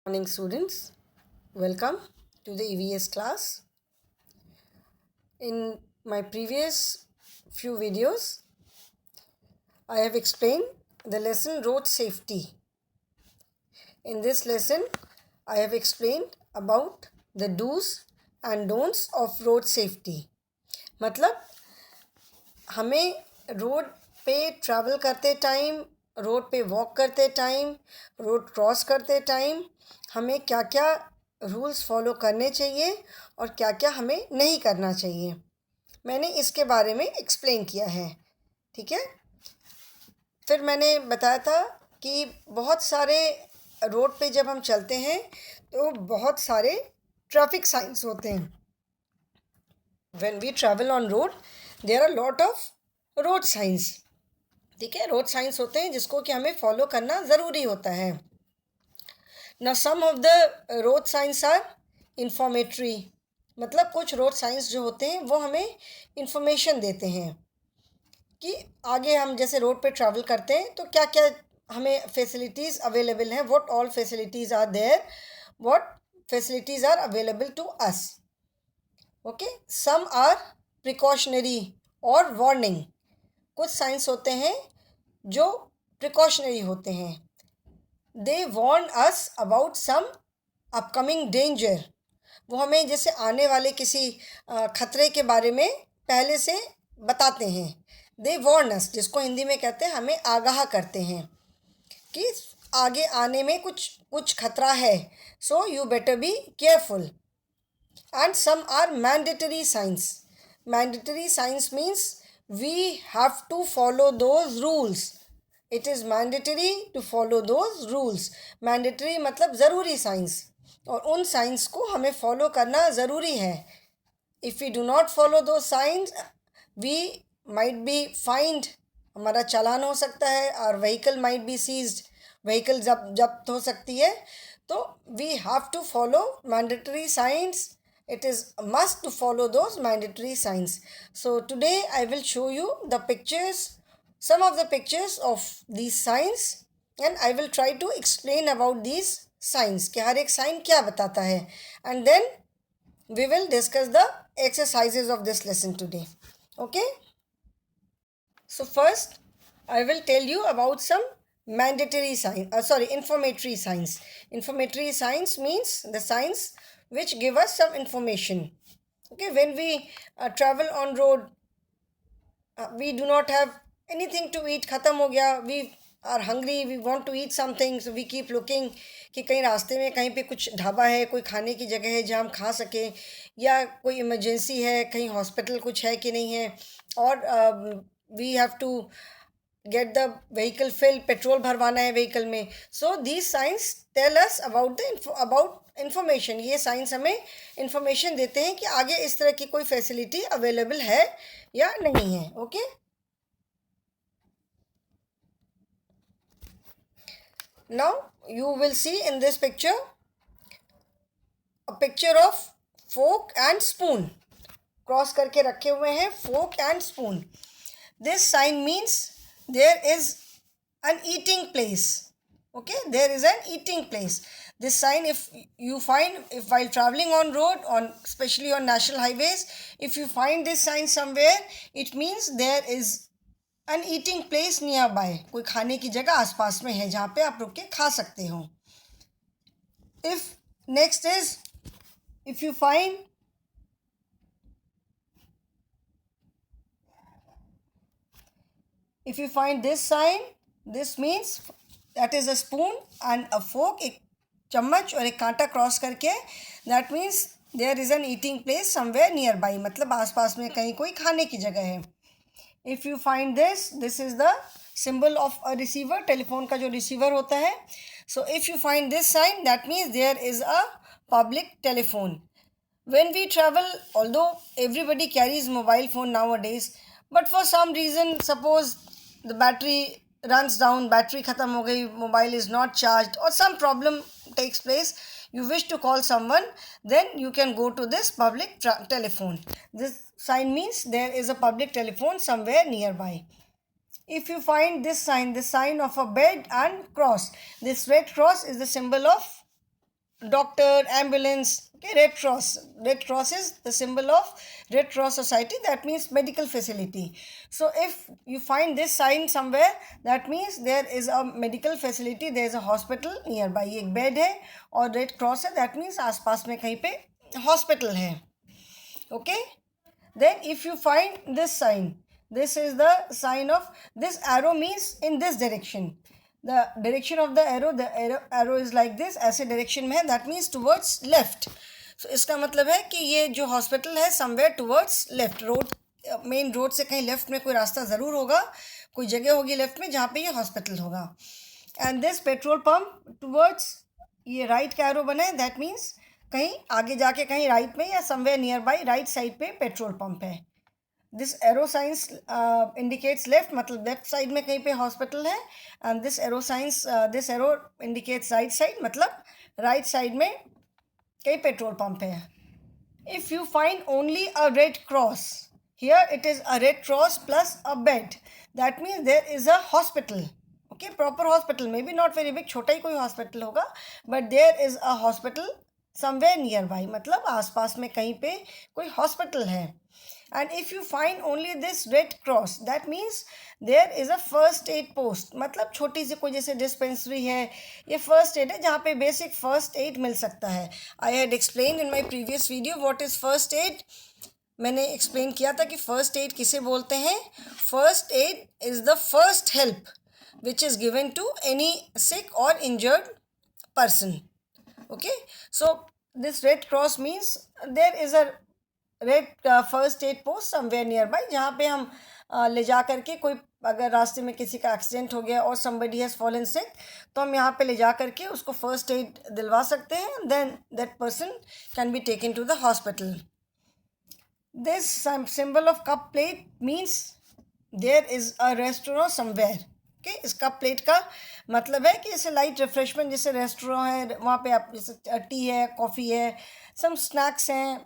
Morning students, welcome to the EVS class. In my previous few videos, I have explained the lesson road safety. In this lesson, I have explained about the do's and don'ts of road safety. मतलब हमें road पे travel करते time, road पे walk करते time, road cross करते time हमें क्या क्या रूल्स फॉलो करने चाहिए और क्या क्या हमें नहीं करना चाहिए, मैंने इसके बारे में एक्सप्लेन किया है. ठीक है. फिर मैंने बताया था कि बहुत सारे रोड पे जब हम चलते हैं तो बहुत सारे ट्रैफिक साइंस होते हैं. When we travel on road there are lot of road signs. ठीक है. रोड साइंस होते हैं जिसको कि हमें फॉलो करना ज़रूरी होता है. ना some of the road signs are informatory. मतलब कुछ रोड साइंस जो होते हैं वो हमें इंफॉर्मेशन देते हैं कि आगे हम जैसे रोड पे ट्रैवल करते हैं तो क्या क्या हमें फैसिलिटीज़ अवेलेबल हैं, what all facilities are there, what facilities are available to us. Okay. Some are precautionary और वार्निंग. कुछ साइंस होते हैं जो प्रिकॉशनरी होते हैं. They warn us about some upcoming danger. वो हमें जैसे आने वाले किसी खतरे के बारे में पहले से बताते हैं. दे वार्न अस, जिसको हिंदी में कहते हैं हमें आगाह करते हैं कि आगे आने में कुछ कुछ खतरा है. So you better be careful. And some are mandatory signs. Mandatory signs means we have to follow those rules. It is mandatory to follow those rules. Mandatory मतलब ज़रूरी साइंस, और उन साइंस को हमें फॉलो करना ज़रूरी है. If we do not follow those signs, we might be fined. हमारा चालान हो सकता है. Our vehicle might be seized. Vehicle जब्त हो सकती है. तो we have to follow mandatory signs. It is a must to follow those mandatory signs. So today I will show you the pictures, some of the pictures of these signs, and I will try to explain about these signs कि हर एक sign क्या बताता है. And then we will discuss the exercises of this lesson today. Okay. So first I will tell you about some mandatory sign, informatory signs. Informatory signs means the signs which give us some information. Okay. When we travel on road, we do not have anything to eat, ख़त्म हो गया, we are hungry, we want to eat something, so we keep looking कि कहीं रास्ते में कहीं पे कुछ ढाबा है, कोई खाने की जगह है जहाँ हम खा सकें, या कोई इमरजेंसी है, कहीं हॉस्पिटल कुछ है कि नहीं है, और we have to get the vehicle fill, petrol भरवाना है व्हीकल में. So these signs tell us about information. ये साइंस हमें इंफॉर्मेशन देते हैं कि आगे इस तरह की कोई फैसिलिटी अवेलेबल है या नहीं है. Okay. Now you will see in this picture a picture of fork and spoon. Cross करके रखे हुए हैं fork and spoon. This sign means there is an eating place. Okay, there is an eating place. This sign, if you find, if while traveling on road, on especially on national highways, if you find this sign somewhere, it means there is an eating place nearby. कोई खाने की जगह आसपास में है जहाँ पे आप रुक के खा सकते हो. If next is, if you find this sign, this means that is a spoon and a fork. एक चम्मच और एक कांटा क्रॉस करके, that means there is an eating place somewhere nearby. मतलब आसपास में कहीं कोई खाने की जगह है. If you find this, this is the symbol of a receiver. Telephone का जो रिसीवर होता है. So if you find this sign, that means there is a public telephone. When we travel, although everybody carries mobile phone nowadays, but for some reason, suppose the battery runs down, battery khatam ho gayi, mobile is not charged, or some problem takes place, you wish to call someone, then you can go to this public telephone. This sign means there is a public telephone somewhere nearby. If you find this sign, the sign of a bed and cross, this red cross is the symbol of doctor, ambulance. Okay, Red Cross. Red Cross is the symbol of Red Cross Society. That means medical facility. So if you find this sign somewhere, that means there is a medical facility. There is a hospital nearby. एक bed है और Red Cross है. That means आसपास में कहीं पे hospital है. Okay. Then if you find this sign, this is the sign of, this arrow means in this direction. The direction of the arrow is like this, ऐसे direction में है, that means towards left. So इसका मतलब है कि ये जो hospital है somewhere towards left. road, main road से कहीं left में कोई रास्ता ज़रूर होगा, कोई जगह होगी left में जहाँ पे ये hospital होगा. And this petrol pump towards, ये right का arrow बना है, that means कहीं आगे जाके कहीं right में या somewhere nearby right side पे petrol pump है. This arrow signs indicates left, मतलब left side में कहीं पे hospital है. And this arrow signs, this arrow indicates right side, मतलब right side में कहीं petrol pump है. If you find only a red cross, here it is a red cross plus a bed, that means there is a hospital. Okay, proper hospital, maybe not very big, छोटा ही कोई hospital होगा, but there is a hospital somewhere nearby, मतलब आसपास में कहीं पे कोई hospital है. And if you find only this red cross, that means there is a first aid post, मतलब छोटी सी कोई जैसे dispensary है, ये first aid है जहाँ पे basic first aid मिल सकता है. I had explained in my previous video what is first aid. मैंने explain किया था कि first aid किसे बोलते हैं. First aid is the first help which is given to any sick or injured person. Okay, so this red cross means there is a red first aid post somewhere near by, जहाँ पे हम ले जा करके कोई अगर रास्ते में किसी का एक्सीडेंट हो गया और समबडी हैज़ फॉलन सिक, तो हम यहाँ पे ले जा करके उसको फर्स्ट एड दिलवा सकते हैं. Then that person can be taken to the hospital. This symbol of cup plate means there is a restaurant somewhere. Okay, इस कप प्लेट का मतलब है कि जैसे लाइट रिफ्रेशमेंट, जैसे रेस्टोरेंट है वहाँ पे आप जैसे टी है, कॉफ़ी है, सम स्नैक्स हैं,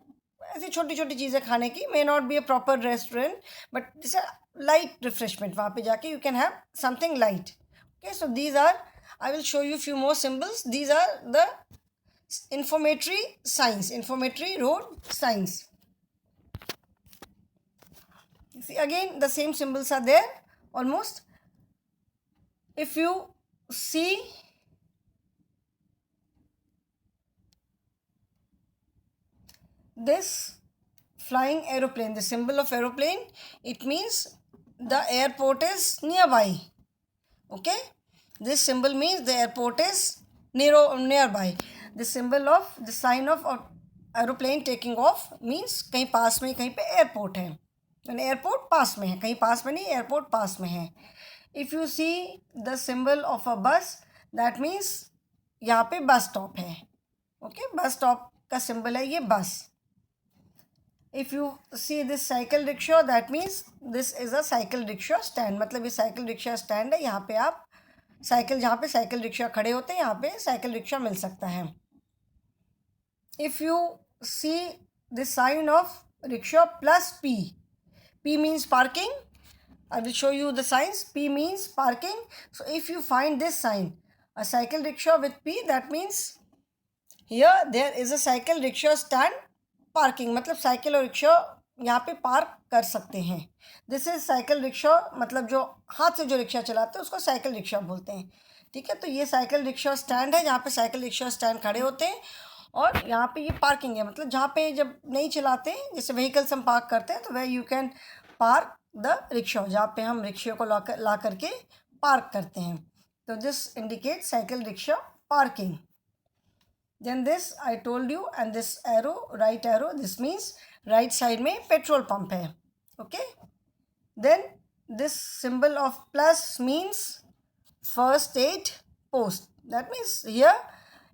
ऐसी छोटी छोटी चीज़ें खाने की. May not be a proper restaurant, but जैसे लाइट रिफ्रेशमेंट, वहाँ पे जाके you can have something light. Okay, so these are, I will show you few more symbols. These are the informatory signs, informatory road signs. See, again the same symbols are there almost. If you see this flying aeroplane, the symbol of aeroplane, it means the airport is nearby. Okay, this symbol means the airport is nearby. The symbol of the sign of aeroplane taking off means कहीं पास में कहीं पे airport है, airport पास में है, कहीं पास में नहीं, एयरपोर्ट पास में है. If you see the symbol of a बस, दैट मीन्स यहाँ पे बस स्टॉप है. ओके, बस स्टॉप का सिंबल है ये बस. If you see this cycle rickshaw, that means this is a cycle rickshaw stand, मतलब ये साइकिल रिक्शा स्टैंड है. यहाँ पे आप साइकिल, जहाँ पे साइकिल रिक्शा खड़े होते हैं, यहाँ पे साइकिल रिक्शा मिल सकता है. If you see this sign of rickshaw plus P, P means parking. I will show you the signs. P means parking. So if you find this sign, a cycle rickshaw with P, that means here there is a cycle rickshaw stand parking. मतलब cycle और rickshaw यहाँ पे park कर सकते हैं. This is cycle rickshaw, मतलब जो हाथ से जो रिक्शा चलाते हैं उसको साइकिल रिक्शा बोलते हैं. ठीक है, तो ये साइकिल रिक्शा स्टैंड है जहाँ पे साइकिल रिक्शा स्टैंड खड़े होते हैं, और यहाँ पे ये पार्किंग है, मतलब जहाँ पे जब नहीं चलाते हैं, जैसे व्हीकल्स हम पार्क करते हैं, तो वह you can park the rickshaw, जहाँ पे हम रिक्शे को ला करके पार्क करते हैं. तो this indicate cycle rickshaw parking. Then this I told you, and this arrow, right arrow, this means right side में पेट्रोल पंप है. Okay, then this symbol of plus means first aid post. That means here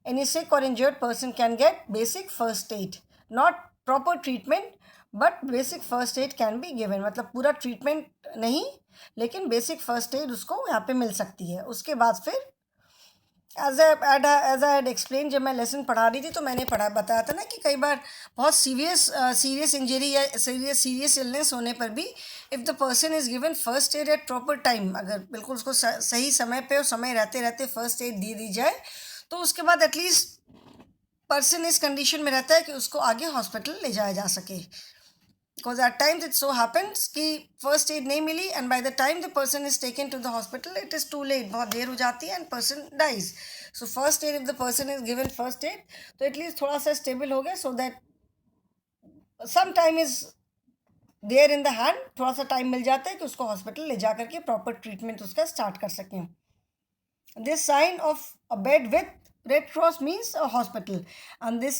any sick or injured person can get basic first aid, not proper treatment but basic first aid can be given. मतलब पूरा treatment नहीं, लेकिन basic first aid उसको यहाँ पे मिल सकती है. उसके बाद फिर as I had explained, जब मैं लेसन पढ़ा रही थी तो मैंने बताया था ना कि कई बार बहुत सीरियस इंजरी या सीरियस इलनेस होने पर भी if the person is given first aid at proper time, अगर बिल्कुल उसको सही समय पे और समय रहते रहते फर्स्ट एड दे दी जाए, तो उसके बाद एटलीस्ट पर्सन इस कंडीशन में रहता है कि उसको आगे हॉस्पिटल ले जाया जा सके. Because at times it so happens कि first aid नहीं मिली and by the time the person is taken to the hospital it is too late. बहुत देर हो जाती है and person dies. So first aid, if the person is given first aid, तो at least थोड़ा सा stable हो गया, so that some time is there in the hand. थोड़ा सा टाइम मिल जाता है कि उसको हॉस्पिटल ले जा करके प्रॉपर ट्रीटमेंट उसका स्टार्ट कर सकें. This sign of a bed with red cross means a hospital, and this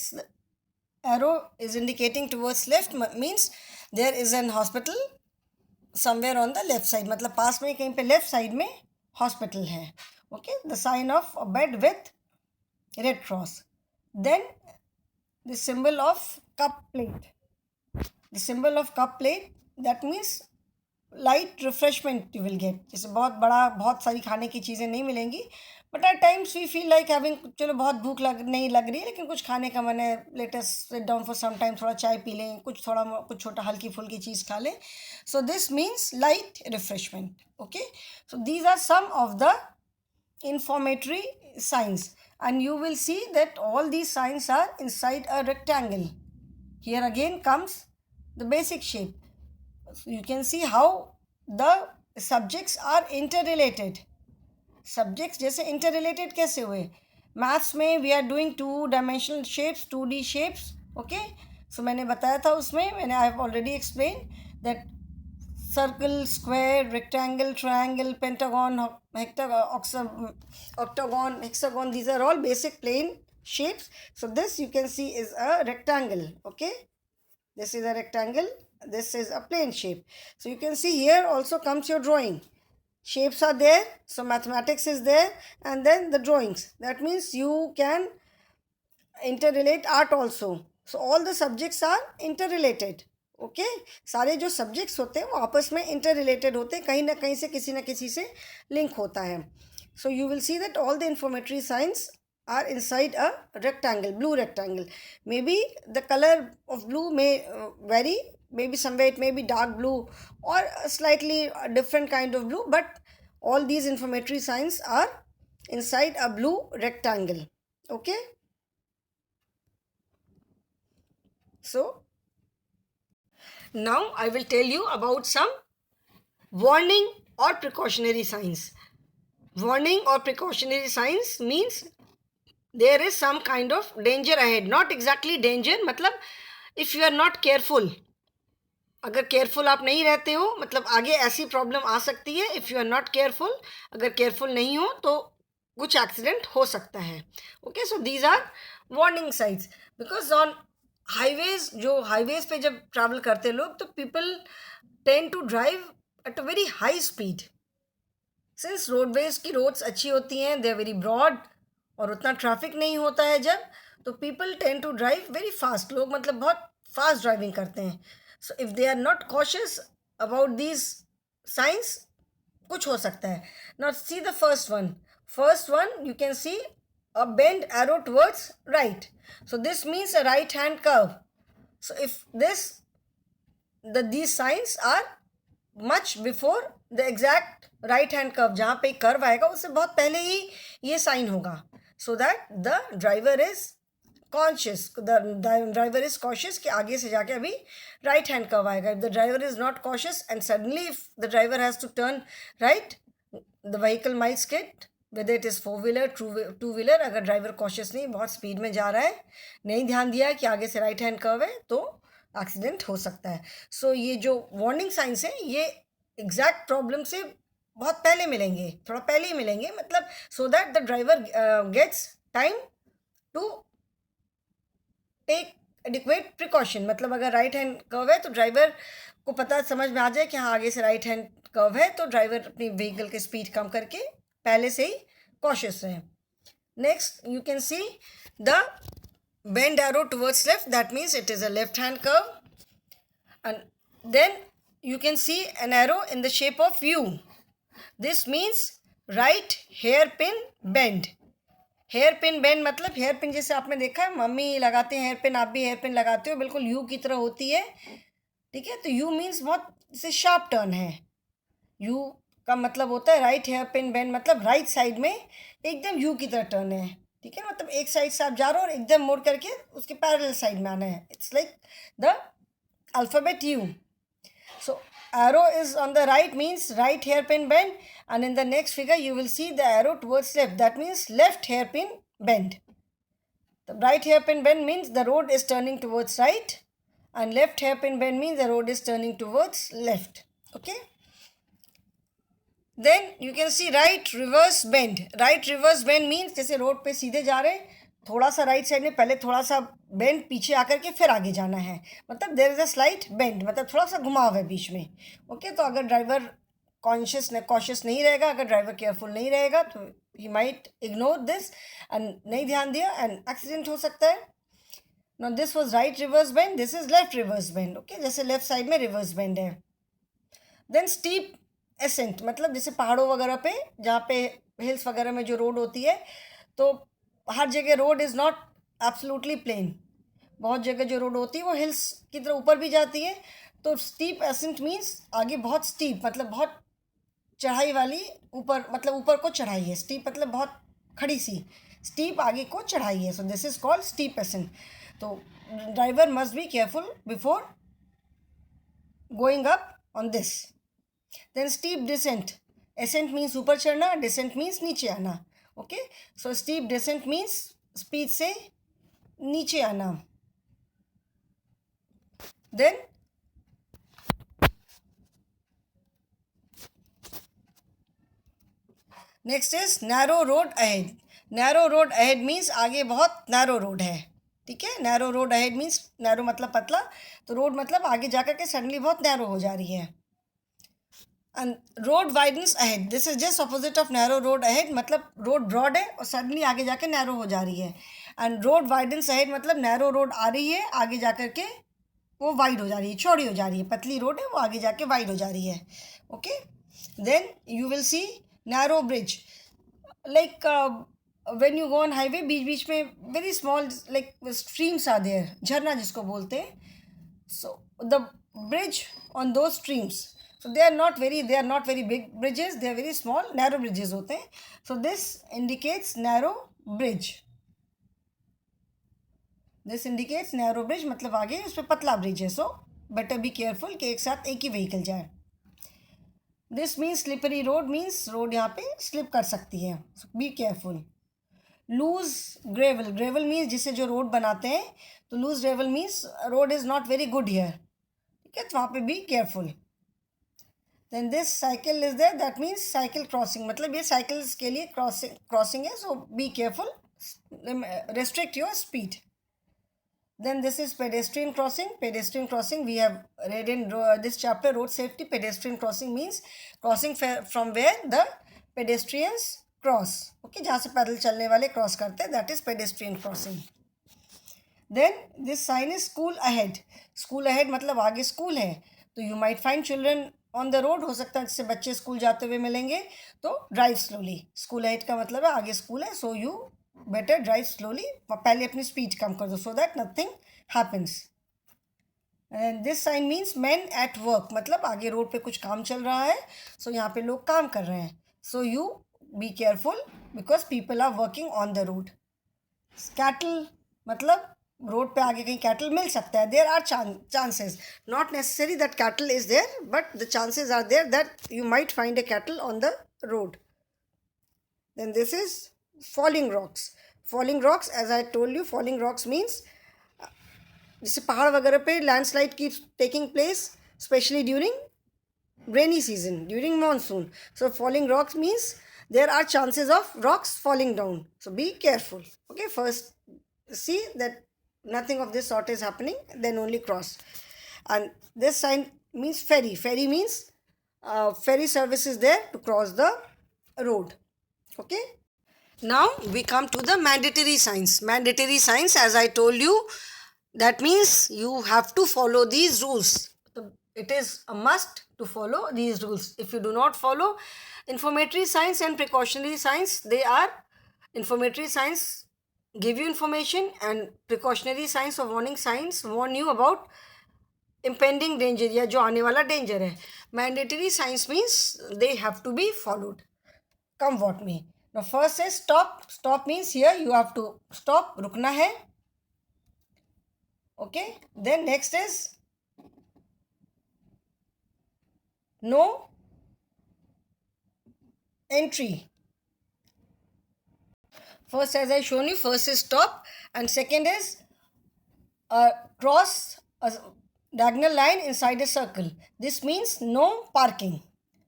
arrow is indicating towards left means there is an hospital somewhere on the left side. मतलब पास में कहीं पे left side में hospital है. Okay, the sign of a bed with red cross. Then the symbol of cup plate. The symbol of cup plate, that means light refreshment you will get. जैसे बहुत सारी खाने की चीज़ें नहीं मिलेंगी, but at times we feel like having, चलो बहुत भूख नहीं लग रही है लेकिन कुछ खाने का मन है, let us sit down for some time, थोड़ा चाय पी लें, कुछ छोटा हल्की फुल्की चीज़ खा लें. So this means light refreshment. Okay, so these are some of the informatory signs, and you will see that all these signs are inside a rectangle. Here again comes the basic shape. So you can see how the subjects are interrelated. Subjects जैसे interrelated कैसे हुए? Maths में we are doing 2-dimensional shapes, 2D shapes. Okay, so मैंने बताया था उसमें, I have already explained that circle, square, rectangle, triangle, pentagon, octagon, hexagon, these are all basic plane shapes. So this you can see is a rectangle. Okay, this is a rectangle, this is a plane shape. So you can see here also comes your drawing. Shapes are there, so mathematics is there, and then the drawings. That means you can interrelate art also. So all the subjects are interrelated. Okay, सारे जो subjects होते हैं वो आपस में inter related होते हैं, कहीं ना कहीं से किसी ना किसी से लिंक होता है. So you will see that all the informatory science are inside a rectangle, blue rectangle. Maybe the color of blue may vary, maybe somewhere it may be dark blue or a slightly different kind of blue, but all these informatory signs are inside a blue rectangle. Okay, so now I will tell you about some warning or precautionary signs. Warning or precautionary signs means there is some kind of danger ahead. Not exactly danger, मतलब if you are not careful, अगर careful आप नहीं रहते हो मतलब आगे ऐसी problem आ सकती है. If you are not careful, अगर केयरफुल नहीं हो तो कुछ एक्सीडेंट हो सकता है. Okay, so these are warning signs. Because on highways, जो हाईवेज पे जब ट्रैवल करते लोग, तो people tend to drive at a very high speed. Since roadways की रोड्स अच्छी होती हैं, दे आर वेरी ब्रॉड, और उतना ट्रैफिक नहीं होता है जब, तो people tend to drive very fast. लोग मतलब बहुत फास्ट ड्राइविंग करते हैं. So if they are not cautious about these signs, कुछ हो सकता है. Now see the first one you can see a bend arrow towards right. So this means a right hand curve. So if these signs are much before the exact right hand curve, जहाँ पे curve आएगा उससे बहुत पहले ही ये sign होगा, so that the driver is conscious, the driver is cautious कि आगे से जाके अभी right hand curve आएगा. If the driver is not cautious and suddenly if the driver has to turn right, the vehicle might skid. Whether it is 4-wheeler, 2-wheeler, अगर driver cautious नहीं, बहुत speed में जा रहा है, नहीं ध्यान दिया कि आगे से राइट हैंड कर्व है, तो एक्सीडेंट हो सकता है. सो ये जो वार्निंग साइंस है, ये एग्जैक्ट प्रॉब्लम से बहुत पहले मिलेंगे, थोड़ा पहले ही मिलेंगे, मतलब so that the driver gets time to take adequate precaution. मतलब अगर राइट हैंड कर्व है तो ड्राइवर को पता समझ में आ जाए कि हाँ आगे से राइट हैंड कर्व है, तो ड्राइवर अपनी व्हीकल की स्पीड कम करके पहले से ही कॉशियस रहें. Next you can see the bend arrow towards left, that means it is a left hand curve. And then you can see an arrow in the shape of U. This means right hairpin bend. Hairpin bend मतलब hairpin जैसे आपने देखा है mummy लगाते हैं hairpin, आप भी hairpin लगाते हो, बिल्कुल यू की तरह होती है. ठीक है, तो यू मीन्स बहुत जैसे शार्प टर्न है. यू का मतलब होता है राइट हेयरपिन बेंड, मतलब राइट साइड में एकदम यू की तरह टर्न है. ठीक है, मतलब एक साइड से आप जा रहे हो और एकदम मोड़ करके उसके पैरेलल साइड में आना है. It's like the alphabet U. So arrow is on the right means right hairpin bend, and in the next figure you will see the arrow towards left. That means left hairpin bend. The right hairpin bend means the road is turning towards right, and left hairpin bend means the road is turning towards left. Okay. Then you can see right reverse bend. Right reverse bend means जैसे road पे सीधे जा रहे हैं, थोड़ा सा right side में पहले थोड़ा सा बेंड पीछे आकर के फिर आगे जाना है, मतलब there is a slight bend, मतलब थोड़ा सा घुमाव है बीच में. ओके, तो अगर ड्राइवर कॉशियस नहीं रहेगा, अगर ड्राइवर केयरफुल नहीं रहेगा तो he might ignore this and नहीं ध्यान दिया एंड एक्सीडेंट हो सकता है. Now this was right reverse bend, this is left reverse bend. Okay, जैसे लेफ्ट साइड में रिवर्स बेंड है. देन स्टीप एसेंट, मतलब जैसे पहाड़ों वगैरह पे, जहाँ पे हिल्स वगैरह में जो रोड होती है, तो हर जगह road is not absolutely plain. बहुत जगह जो रोड होती है वो हिल्स की तरह ऊपर भी जाती है. तो स्टीप एसेंट मीन्स आगे बहुत स्टीप, मतलब बहुत चढ़ाई वाली, ऊपर मतलब ऊपर को चढ़ाई है. स्टीप मतलब बहुत खड़ी सी, स्टीप आगे को चढ़ाई है. So this is called steep ascent. तो driver must be careful before going up on this. Then steep descent. Ascent means ऊपर चढ़ना, descent means नीचे आना. Okay, so steep descent means speed से नीचे आना. Then next is narrow road ahead. Narrow road ahead means आगे बहुत narrow road है. ठीक है, narrow road ahead means narrow मतलब पतला, तो road मतलब आगे जाकर के suddenly बहुत narrow हो जा रही है. And road widens ahead. This is just opposite of narrow road ahead. मतलब road broad है और suddenly आगे जाके narrow हो जा रही है. And road widens ahead मतलब narrow road आ रही है, आगे जाकर के वो wide हो जा रही है, चौड़ी हो जा रही है. पतली road है, वो आगे जाके wide हो जा रही है. Okay. Then you will see narrow bridge. Like when you go on highway, बीच बीच में very small like streams are there. झरना जिसको बोलते हैं. So the bridge on those streams. So they are not very big bridges, they are very small, narrow bridges होते हैं. So this indicates narrow bridge. This indicates narrow bridge, मतलब आगे उस पर पतला ब्रिज है. So better be careful कि एक साथ एक ही व्हीकल जाए. This means slippery road means road यहाँ पे slip कर सकती है. So be careful. Loose gravel. Gravel means जिसे जो road बनाते हैं, तो loose gravel means road is not very good here. ठीक है, तो वहाँ पे be careful. Then this cycle is there, that means cycle crossing, मतलब ये cycles के लिए crossing है. So be careful, restrict your speed. Then this is pedestrian crossing. Pedestrian crossing we have read in this chapter, road safety. Pedestrian crossing means crossing from where the pedestrians cross. Okay, जहाँ से पैदल चलने वाले cross करते हैं, that is pedestrian crossing. Then this sign is school ahead. School ahead मतलब आगे school है, तो you might find children on the road. हो सकता है जिससे बच्चे स्कूल जाते हुए मिलेंगे, तो ड्राइव स्लोली. स्कूल अहेड का मतलब है आगे स्कूल है, so you better drive slowly. पहले अपनी स्पीड कम कर दो so that nothing happens. And this sign means man at work, मतलब आगे रोड पे कुछ काम चल रहा है, सो यहाँ पे लोग काम कर रहे हैं. So you be careful because people are working on the road. Cattle मतलब रोड पे आगे कहीं कैटल मिल सकता है. There are chances, not necessary that cattle is there, but the chances are there that you might find a cattle on the road. Then this is falling rocks. Falling rocks, as I told you, falling rocks means जैसे पहाड़ वगैरह पे landslide की taking place, specially during rainy season, during monsoon. So falling rocks means there are chances of rocks falling down, so be careful. Okay, first see that nothing of this sort is happening, then only cross. And this sign means ferry. Ferry means ferry service is there to cross the road. Okay, now we come to the mandatory signs. Mandatory signs, as I told you, that means you have to follow these rules. It is a must to follow these rules. If you do not follow informatory signs and precautionary signs, they are informatory signs give you information and precautionary signs or warning signs warn you about impending danger या जो आने वाला danger है. Mandatory signs means they have to be followed, come what may. Now first is stop. Stop means here you have to stop, रुकना है. Okay. Then next is no entry. First, as I shown you, first is stop, and second is cross a diagonal line inside a circle. This means no parking.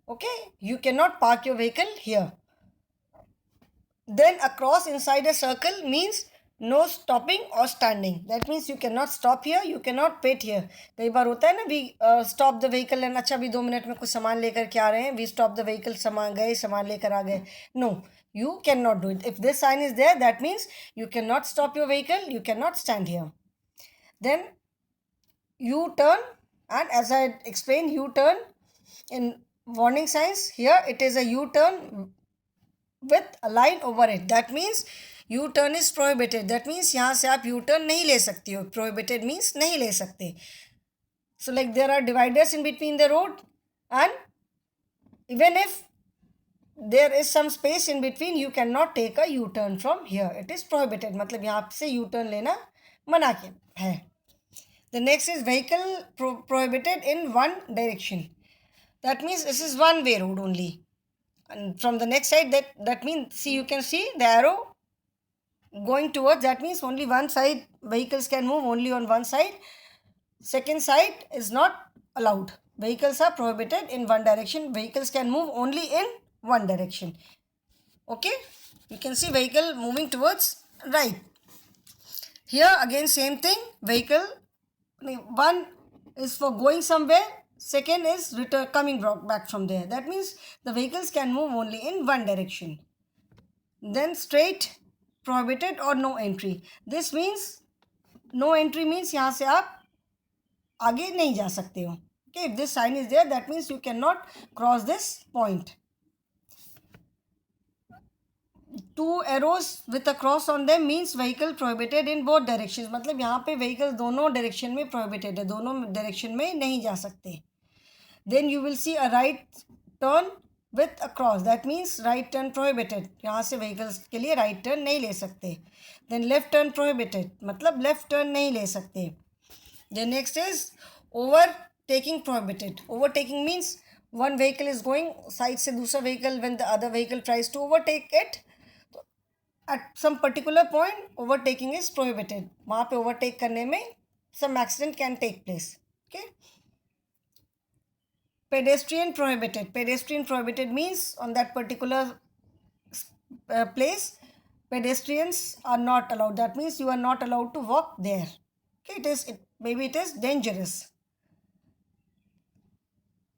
Okay, you cannot park your vehicle here. Then a cross inside a circle means no stopping or standing. That means you cannot stop here, you cannot wait here. कई बार होता है ना, we stop the vehicle and अच्छा भी 2 minute में कुछ सामान लेकर के आ रहे हैं, we stop the vehicle, सामान गए, सामान लेकर आ गए. No, you cannot do it. If this sign is there, that means you cannot stop your vehicle, you cannot stand here. Then U-turn, and as I explained, U-turn in warning signs, here it is a U-turn with a line over it. That means U-turn is prohibited. That means यहाँ से आप U-turn नहीं ले सकती हो. Prohibited means नहीं ले सकते. So like there are dividers in between the road, and even if there is some space in between, you cannot take a U-turn from here. It is prohibited. मतलब यहाँ से U-turn लेना मना है. The next is vehicle prohibited in one direction. That means this is one way road only. And from the next side, that means, see, you can see the arrow going towards, that means only one side, vehicles can move only on one side. Second side is not allowed. Vehicles are prohibited in one direction. Vehicles can move only in one direction. Okay, you can see vehicle moving towards right. Here again same thing, vehicle, one is for going somewhere, second is coming back from there. That means the vehicles can move only in one direction. Then straight, prohibited or no entry. This means no entry means यहाँ से आप आगे नहीं जा सकते हो. Okay, if this sign is there, that means you cannot cross this point. Two arrows with a cross on them means vehicle prohibited in both directions. मतलब यहाँ पे vehicle दोनों direction में prohibited है, दोनों direction में नहीं जा सकते. Then you will see a right turn with a cross. That means right turn prohibited. यहाँ से vehicles के लिए right turn नहीं ले सकते. Then left turn prohibited. मतलब left turn नहीं ले सकते. Then next is overtaking prohibited. Overtaking means one vehicle is going side से दूसरा vehicle, when the other vehicle tries to overtake it, at some particular point overtaking is prohibited. वहाँ पे overtake करने में some accident can take place. Okay. Pedestrian prohibited. Pedestrian prohibited means on that particular place, pedestrians are not allowed. That means you are not allowed to walk there. Okay, maybe it is dangerous.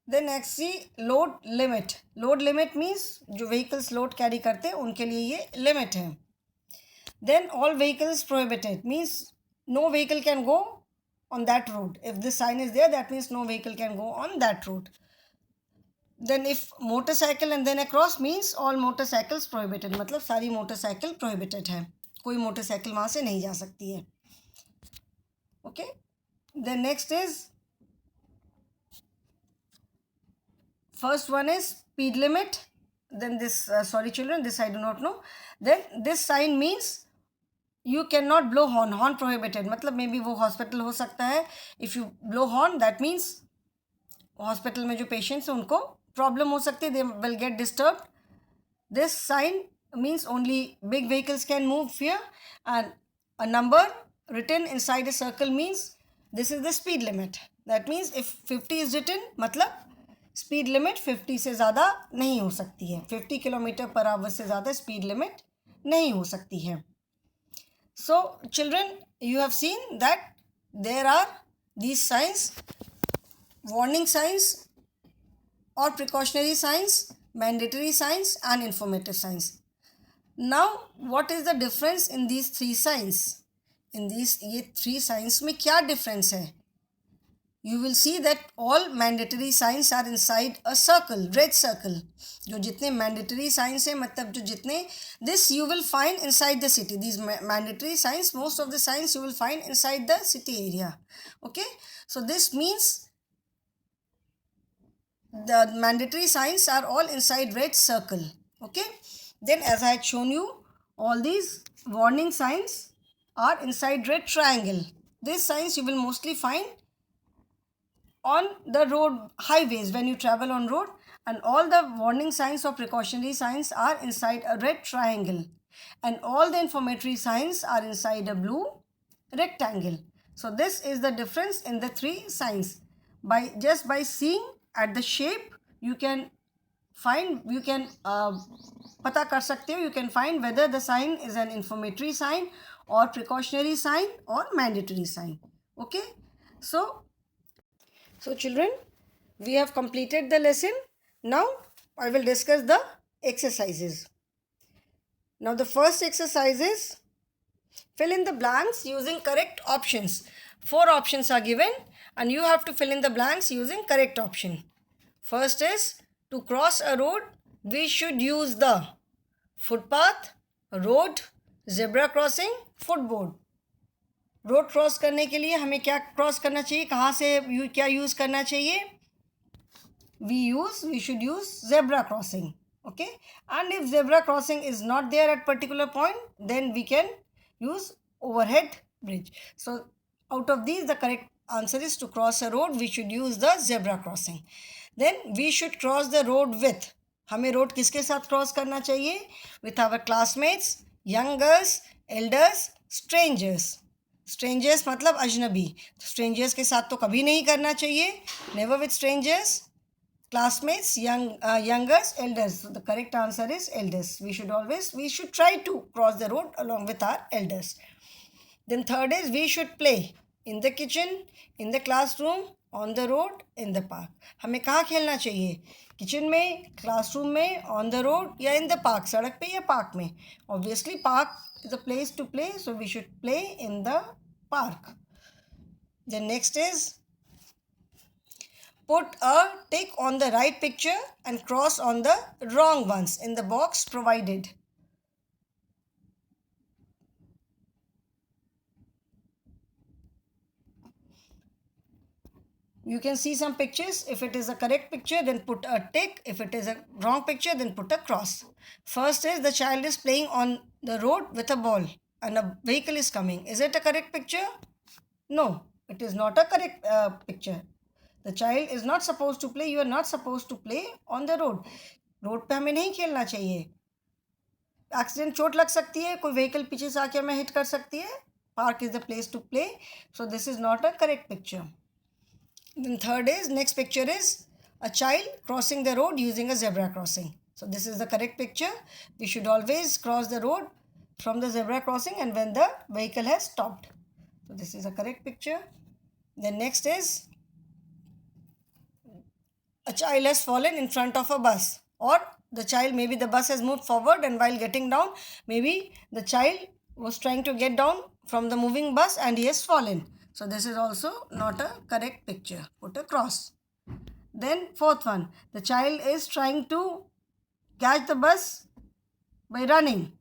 Then next see load limit. Load limit means जो vehicles load carry करते हैं उनके लिए ये limit है. Then all vehicles prohibited means no vehicle can go on that road. If this sign is there, that means no vehicle can go on that road. Then if motorcycle and then a cross means all motorcycles prohibited. मतलब सारी motorcycle prohibited है. कोई motorcycle वहाँ से नहीं जा सकती है. Okay. Then next is, first one is speed limit. Then this, sorry children, this I do not know. Then this sign means you cannot blow horn. Horn prohibited. मतलब maybe वो hospital हो सकता है. If you blow horn, that means hospital में जो patients हैं उनको problem हो सकती है. They will get disturbed. This sign means only big vehicles can move here, and a number written inside a circle means this is the speed limit. That means if 50 is written, मतलब speed limit 50 से ज़्यादा नहीं हो सकती है. 50 km/h से ज़्यादा speed limit नहीं हो सकती है. So children, you have seen that there are these signs, warning signs or precautionary signs, mandatory signs and informative signs. Now what is the difference in these three signs? In these ये three signs में क्या difference है? You will see that all mandatory signs are inside a circle, red circle. जो जितने mandatory signs हैं, मतलब जो जितने, this you will find inside the city. These mandatory signs, most of the signs you will find inside the city area. Okay, so this means the mandatory signs are all inside red circle. Okay, Then as I had shown you, all these warning signs are inside red triangle. These signs you will mostly find on the road highways when you travel on road, and all the warning signs or precautionary signs are inside a red triangle, and all the informatory signs are inside a blue rectangle. So this is the difference in the three signs. By just by seeing at the shape you can find, you can पता कर सकते हो, you can find whether the sign is an informatory sign or precautionary sign or mandatory sign. Okay, so children, we have completed the lesson. Now I will discuss the exercises. Now the first exercise is fill in the blanks using correct options. 4 options are given and you have to fill in the blanks using correct option. First is, to cross a road we should use the footpath, road, zebra crossing, footboard. Road cross करने के लिए हमें क्या cross करना चाहिए, कहाँ से क्या यूज़ करना चाहिए? we should use zebra crossing. Okay, and if zebra crossing is not there at particular point, then we can use overhead bridge. So out of these, the correct answer is, to cross a road we should use the zebra crossing. Then we should cross the road with, हमें road किसके साथ cross करना चाहिए? With our classmates, young girls, elders, strangers. Strangers मतलब अजनबी, तो strangers के साथ तो कभी नहीं करना चाहिए, never with strangers. Classmates, youngers, elders. So the correct answer is elders. We should try to cross the road along with our elders. Then third is, we should play in the kitchen, in the classroom, on the road, in the park. हमें कहाँ खेलना चाहिए? Kitchen में, classroom में, on the road या in the park, सड़क पे या पार्क में? Obviously park is a place to play, so we should play in the park. Then next is, put a tick on the right picture and cross on the wrong ones in the box provided. You can see some pictures. If it is a correct picture, then put a tick. If it is a wrong picture, then put a cross. First is, the child is playing on the road with a ball and a vehicle is coming. Is it a correct picture? No, it is not a correct picture. The child is not supposed to play. You are not supposed to play on the road. Road पे हमें नहीं खेलना चाहिए. Accident, चोट लग सकती है, कोई व्हीकल पीछे से आके हमें हिट कर सकती है. Park is the place to play, so this is not a correct picture. Then third is, next picture is a child crossing the road using a zebra crossing. So this is the correct picture. We should always cross the road from the zebra crossing and when the vehicle has stopped. So this is a correct picture. Then next is, a child has fallen in front of a bus, or the child, maybe the bus has moved forward and while getting down, maybe the child was trying to get down from the moving bus and he has fallen. So this is also not a correct picture. Put a cross. Then fourth one, the child is trying to catch the bus by running.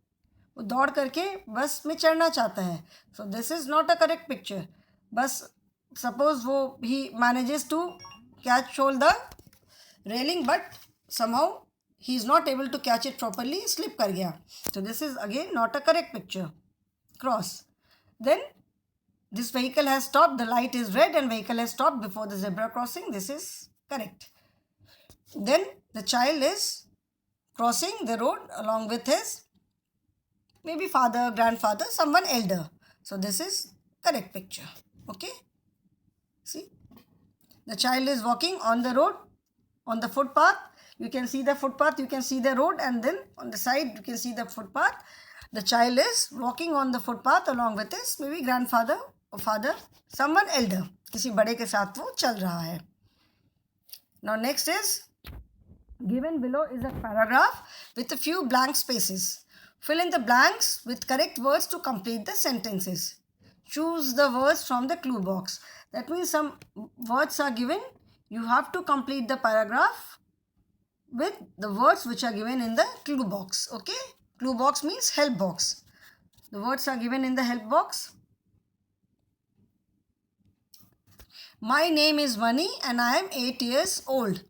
वो दौड़ करके बस में चढ़ना चाहता है. So this is not a correct picture. बस suppose वो he manages to catch hold the railing, but somehow he is not able to catch it properly, slip कर गया. So this is again not a correct picture. Cross. Then this vehicle has stopped, the light is red and vehicle has stopped before the zebra crossing. This is correct. Then the child is crossing the road along with his maybe father, grandfather, someone elder. So this is correct picture. Okay, see, the child is walking on the road, on the footpath. You can see the footpath, you can see the road, and then on the side you can see the footpath. The child is walking on the footpath along with his maybe grandfather or father, someone elder. किसी बड़े के साथ वो चल रहा है. Now next is, given below is a paragraph with a few blank spaces. Fill in the blanks with correct words to complete the sentences. Choose the words from the clue box. That means some words are given. You have to complete the paragraph with the words which are given in the clue box. Okay? Clue box means help box. The words are given in the help box. My name is Vani and I am 8 years old.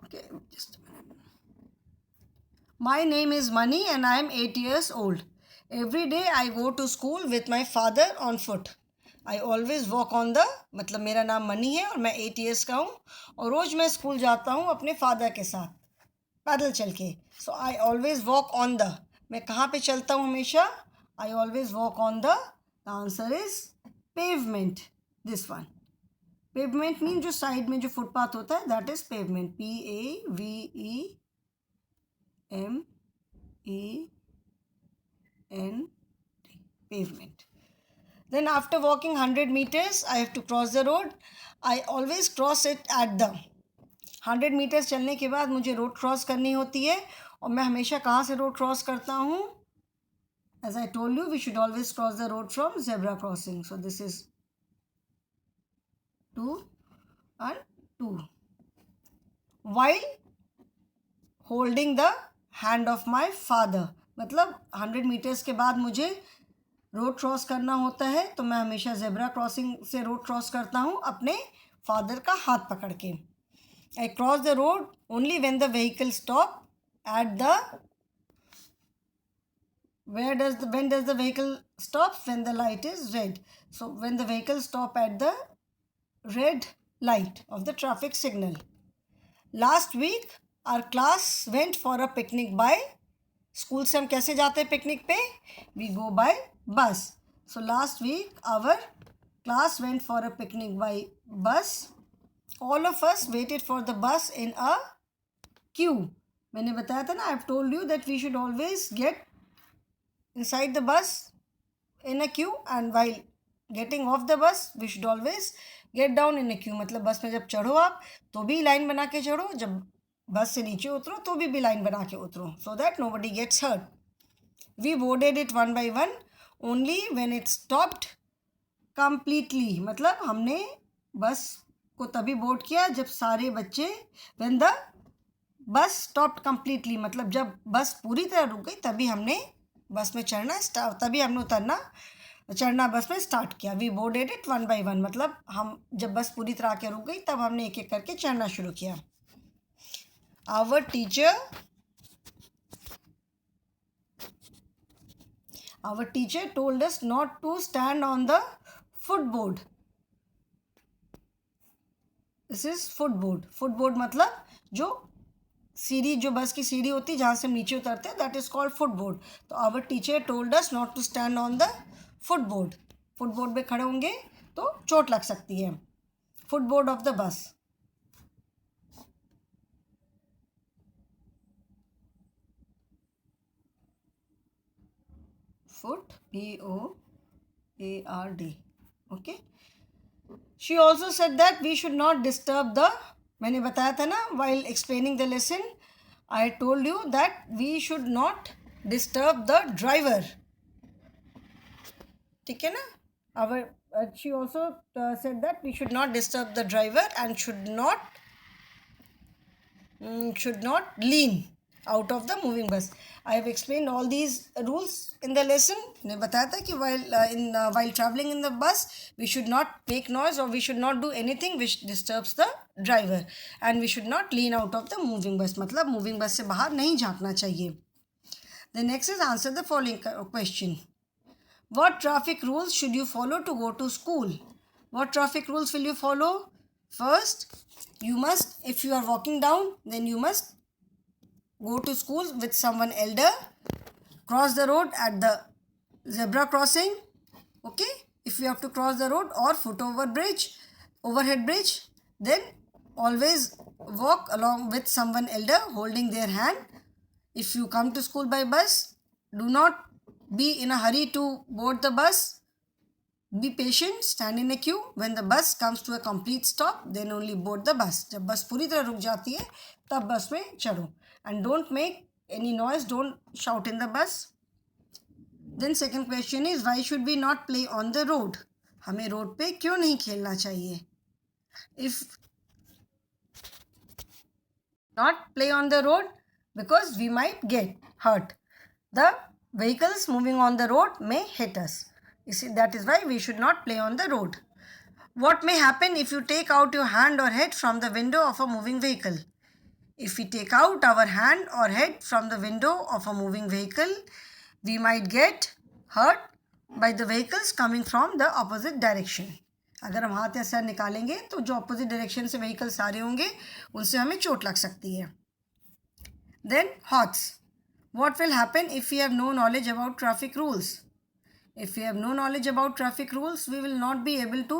Okay, just a minute. My name is Mani and I am 8 years old. Every day I go to school with my father on foot. I always walk on the, मतलब मेरा नाम money है और मैं 8 years का हूँ और रोज़ मैं स्कूल जाता हूँ अपने फादर के साथ पैदल चल के. So I always walk on the, मैं कहाँ पे चलता हूँ हमेशा? I always walk on the answer is pavement. This one. Pavement mean जो साइड में जो फुटपाथ होता है, that is pavement. PAVEMENT. Pavement. Then after walking 100 meters, I have to cross the road. I always cross it at the 100 meters चलने के बाद मुझे road cross करनी होती है और मैं हमेशा कहाँ से रोड क्रॉस करता हूँ? As I told you, we should always cross the road from zebra crossing. So this is 2 and 2. While holding the hand of my father, मतलब 100 meters के बाद मुझे रोड क्रॉस करना होता है तो मैं हमेशा जेब्रा क्रॉसिंग से रोड क्रॉस करता हूँ अपने फादर का हाथ पकड़ के. I cross the road only when the vehicle stop at the, when does the vehicle stop? When the light is red. So when the vehicle stop at the red light of the traffic signal. Last week our class went for a picnic by, school से हम कैसे जाते हैं picnic पे? We go by bus. So last week our class went for a picnic by bus. All of us waited for the bus in a queue. मैंने बताया था ना, I have told you that we should always get inside the bus in a queue, and while getting off the bus we should always get down in a queue. मतलब बस में जब चढ़ो आप तो भी लाइन बना के चढ़ो, जब बस से नीचे उतरो तो भी लाइन बना के उतरो, so that nobody gets hurt. We boarded it one by one only when it stopped completely. मतलब हमने बस को तभी बोर्ड किया जब सारे बच्चे, when the बस स्टॉप्ड कम्प्लीटली, मतलब जब बस पूरी तरह रुक गई तभी हमने बस में चढ़ना तभी हमने चढ़ना बस में स्टार्ट किया. We boarded it one by one, मतलब हम जब बस पूरी तरह के रुक गई तब हमने एक एक करके चढ़ना शुरू किया. Our teacher told us not to stand on the footboard. This is footboard. Footboard मतलब जो सीढ़ी, जो बस की सीढ़ी होती है जहाँ से हम नीचे उतरते हैं, दैट इज़ कॉल्ड फुटबोर्ड. तो our teacher told us not to stand on the footboard. Footboard पे खड़े होंगे तो चोट लग सकती है. Footboard of the bus. Foot, POARD. Okay. She also said that we should not disturb the, मैंने बताया था ना while explaining the lesson, I told you that we should not disturb the driver. ठीक है ना? She also said that we should not disturb the driver and should not lean out of the moving bus. I have explained all these rules in the lesson. मैंने बताया था कि while traveling in the bus we should not make noise or we should not do anything which disturbs the driver, and we should not lean out of the moving bus, मतलब moving bus से बाहर नहीं झांकना चाहिए. The next is answer the following question. What traffic rules should you follow to go to school? What traffic rules will you follow? First, you must, if you are walking down, then you must go to school with someone elder. Cross the road at the zebra crossing. Okay, if you have to cross the road or overhead bridge, then always walk along with someone elder holding their hand. If you come to school by bus, do not be in a hurry to board the bus. Be patient, stand in a queue. When the bus comes to a complete stop, then only board the bus. जब बस पूरी तरह रुक जाती है तब बस में चढ़ो. And don't make any noise, don't shout in the bus. Then second question is, why should we not play on the road? हमें रोड पे क्यों नहीं खेलना चाहिए? If not play on the road, because we might get hurt. The vehicles moving on the road may hit us. You see, that is why we should not play on the road. What may happen if you take out your hand or head from the window of a moving vehicle? If we take out our hand or head from the window of a moving vehicle, we might get hurt by the vehicles coming from the opposite direction. अगर हम हाथ या sir निकालेंगे तो जो opposite direction से vehicles आ रहे होंगे उनसे हमें चोट लग सकती है. Then HOTS. What will happen if we have no knowledge about traffic rules? If we have no knowledge about traffic rules, we will not be able to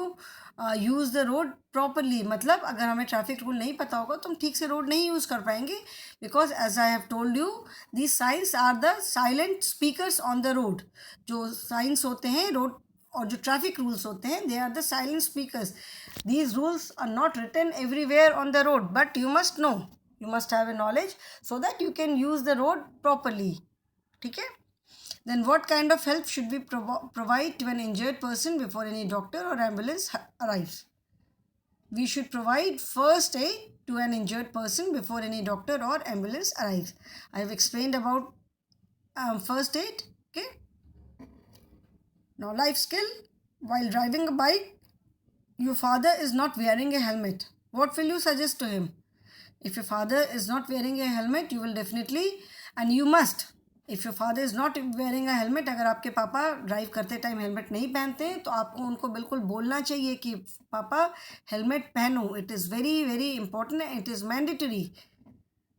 use the road properly. मतलब अगर हमें traffic rule नहीं पता होगा तो हम ठीक से रोड नहीं यूज़ कर पाएंगे. Because as I have told you, these signs are the silent speakers on the road. जो साइंस होते हैं रोड और जो ट्रैफिक रूल्स होते हैं, they are the silent speakers. These rules are not written everywhere on the road, but you must know. You must have a knowledge so that you can use the road properly. ठीक है. Then what kind of help should we provide to an injured person before any doctor or ambulance arrives? We should provide first aid to an injured person before any doctor or ambulance arrives. I have explained about first aid. Okay. Now life skill. While driving a bike, your father is not wearing a helmet. What will you suggest to him? If your father is not wearing a helmet, you will definitely, and you must, if your father is not wearing a helmet, अगर आपके पापा drive करते time helmet नहीं पहनते हैं तो आपको उनको बिल्कुल बोलना चाहिए कि पापा हेलमेट पहनो. It is very very important. It is mandatory.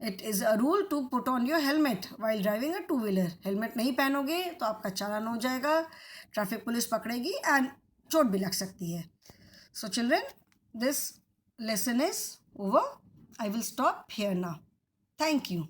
It is a rule to put on your helmet while driving a 2-wheeler. Helmet नहीं पहनोगे तो आपका चालान हो जाएगा, ट्रैफिक पुलिस पकड़ेगी एंड चोट भी लग सकती है. So children, this lesson is over. I will stop here now. Thank you.